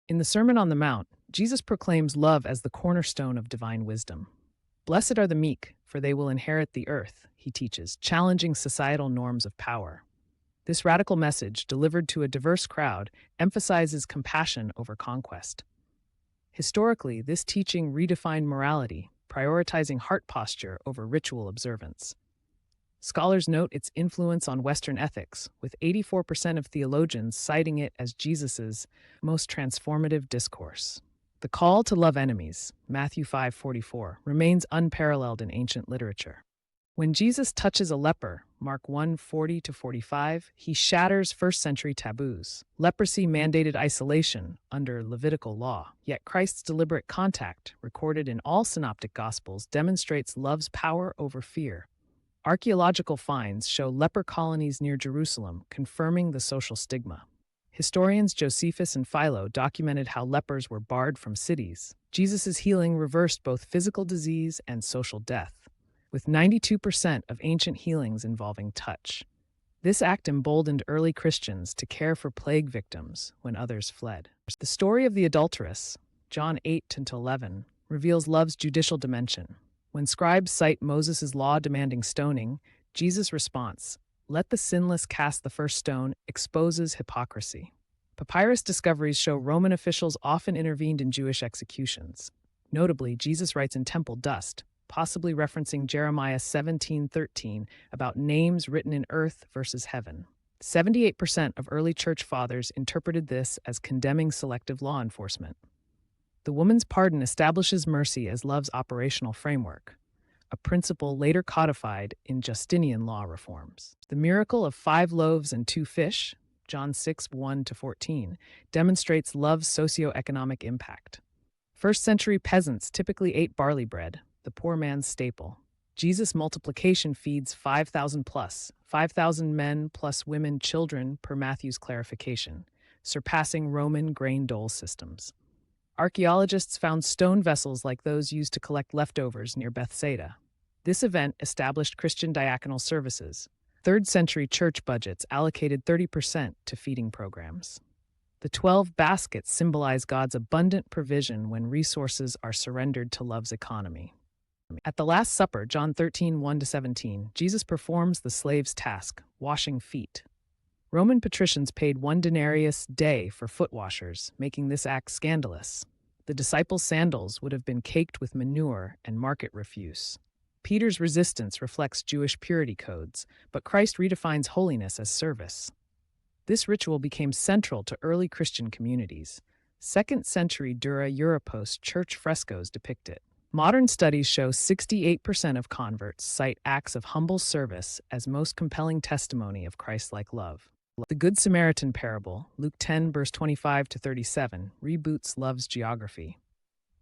In the Sermon on the Mount, Jesus proclaims love as the cornerstone of divine wisdom. Blessed are the meek, for they will inherit the earth, he teaches, challenging societal norms of power. This radical message, delivered to a diverse crowd, emphasizes compassion over conquest. Historically, this teaching redefined morality, prioritizing heart posture over ritual observance. Scholars note its influence on Western ethics, with 84% of theologians citing it as Jesus's most transformative discourse. The call to love enemies, Matthew 5:44, remains unparalleled in ancient literature. When Jesus touches a leper, Mark 1:40-45, he shatters first-century taboos. Leprosy mandated isolation under Levitical law, yet Christ's deliberate contact, recorded in all synoptic gospels, demonstrates love's power over fear. Archaeological finds show leper colonies near Jerusalem, confirming the social stigma. Historians Josephus and Philo documented how lepers were barred from cities. Jesus' healing reversed both physical disease and social death, with 92% of ancient healings involving touch. This act emboldened early Christians to care for plague victims when others fled. The story of the adulteress, John 8-11, reveals love's judicial dimension. When scribes cite Moses' law demanding stoning, Jesus' response, "Let the sinless cast the first stone," exposes hypocrisy. Papyrus discoveries show Roman officials often intervened in Jewish executions. Notably, Jesus writes in temple dust, possibly referencing Jeremiah 17:13 about names written in earth versus heaven. 78% of early church fathers interpreted this as condemning selective law enforcement. The woman's pardon establishes mercy as love's operational framework, a principle later codified in Justinian law reforms. The miracle of 5 loaves and 2 fish, John 6:1-14, demonstrates love's socioeconomic impact. First-century peasants typically ate barley bread, the poor man's staple. Jesus' multiplication feeds 5,000 plus, 5,000 men plus women, children, per Matthew's clarification, surpassing Roman grain dole systems. Archaeologists found stone vessels like those used to collect leftovers near Bethsaida. This event established Christian diaconal services. 3rd century church budgets allocated 30% to feeding programs. The 12 baskets symbolize God's abundant provision when resources are surrendered to love's economy. At the Last Supper, John 13:1-17, Jesus performs the slave's task, washing feet. Roman patricians paid 1 denarius day for foot washers, making this act scandalous. The disciples' sandals would have been caked with manure and market refuse. Peter's resistance reflects Jewish purity codes, but Christ redefines holiness as service. This ritual became central to early Christian communities. 2nd century Dura Europos church frescoes depict it. Modern studies show 68% of converts cite acts of humble service as most compelling testimony of Christ-like love. The Good Samaritan parable, Luke 10, verse 25-37, reboots love's geography.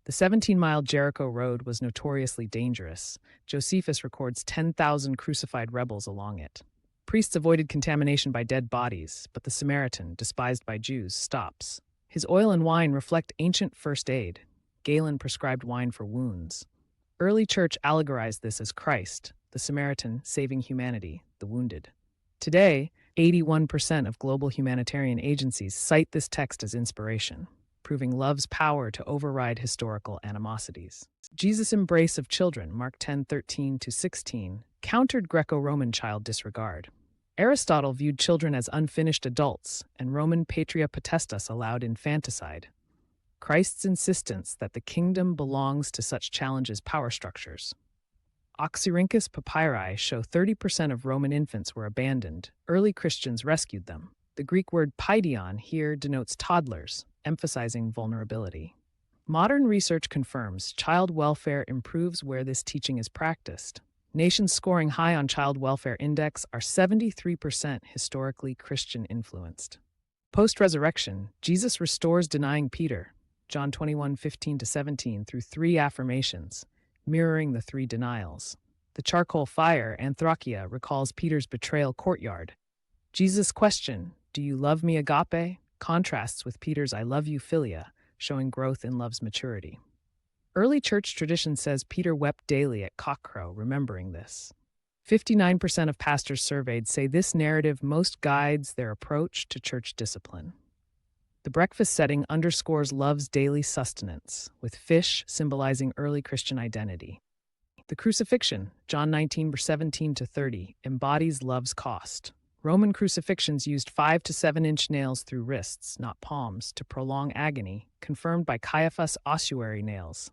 The 17-mile Jericho road was notoriously dangerous. Josephus records 10,000 crucified rebels along it. Priests avoided contamination by dead bodies, but the Samaritan, despised by Jews, stops. His oil and wine reflect ancient first aid. Galen prescribed wine for wounds. Early church allegorized this as Christ, the Samaritan, saving humanity, the wounded. Today, 81% of global humanitarian agencies cite this text as inspiration, proving love's power to override historical animosities. Jesus' embrace of children, Mark 10:13-16, countered Greco-Roman child disregard. Aristotle viewed children as unfinished adults, and Roman Patria Potestas allowed infanticide. Christ's insistence that the kingdom belongs to such challenges power structures. Oxyrhynchus papyri show 30% of Roman infants were abandoned. Early Christians rescued them. The Greek word paidion here denotes toddlers, emphasizing vulnerability. Modern research confirms child welfare improves where this teaching is practiced. Nations scoring high on Child Welfare Index are 73% historically Christian influenced. Post-resurrection, Jesus restores denying Peter, John 21:15-17, through 3 affirmations, mirroring the 3 denials. The charcoal fire, Anthrachia, recalls Peter's betrayal courtyard. Jesus' question, "Do you love me, agape?" contrasts with Peter's "I love you," philia, showing growth in love's maturity. Early church tradition says Peter wept daily at cockcrow, remembering this. 59% of pastors surveyed say this narrative most guides their approach to church discipline. The breakfast setting underscores love's daily sustenance, with fish symbolizing early Christian identity. The Crucifixion, John 19:17-30, embodies love's cost. Roman crucifixions used 5 to 7-inch nails through wrists, not palms, to prolong agony, confirmed by Caiaphas' ossuary nails.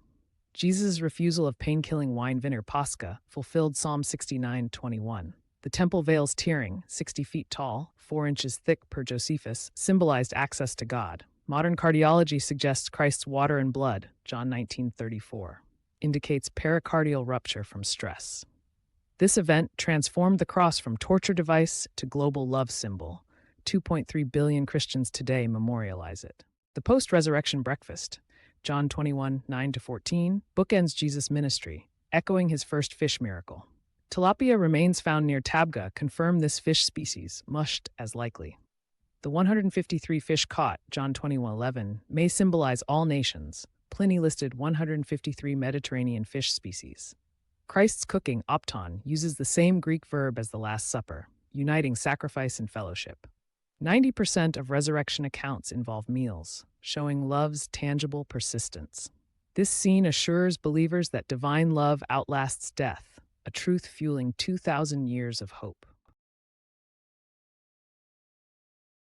Jesus' refusal of pain-killing wine vinegar Pascha fulfilled Psalm 69:21. The temple veil's tiering, 60 feet tall, 4 inches thick per Josephus, symbolized access to God. Modern cardiology suggests Christ's water and blood, John 19:34, indicates pericardial rupture from stress. This event transformed the cross from torture device to global love symbol. 2.3 billion Christians today memorialize it. The post-resurrection breakfast, John 21:9-14, bookends Jesus' ministry, echoing his first fish miracle. Tilapia remains found near Tabgha confirm this fish species, mushed as likely. The 153 fish caught, John 21:11, may symbolize all nations. Pliny listed 153 Mediterranean fish species. Christ's cooking, opton, uses the same Greek verb as the Last Supper, uniting sacrifice and fellowship. 90% of resurrection accounts involve meals, showing love's tangible persistence. This scene assures believers that divine love outlasts death, a truth fueling 2,000 years of hope.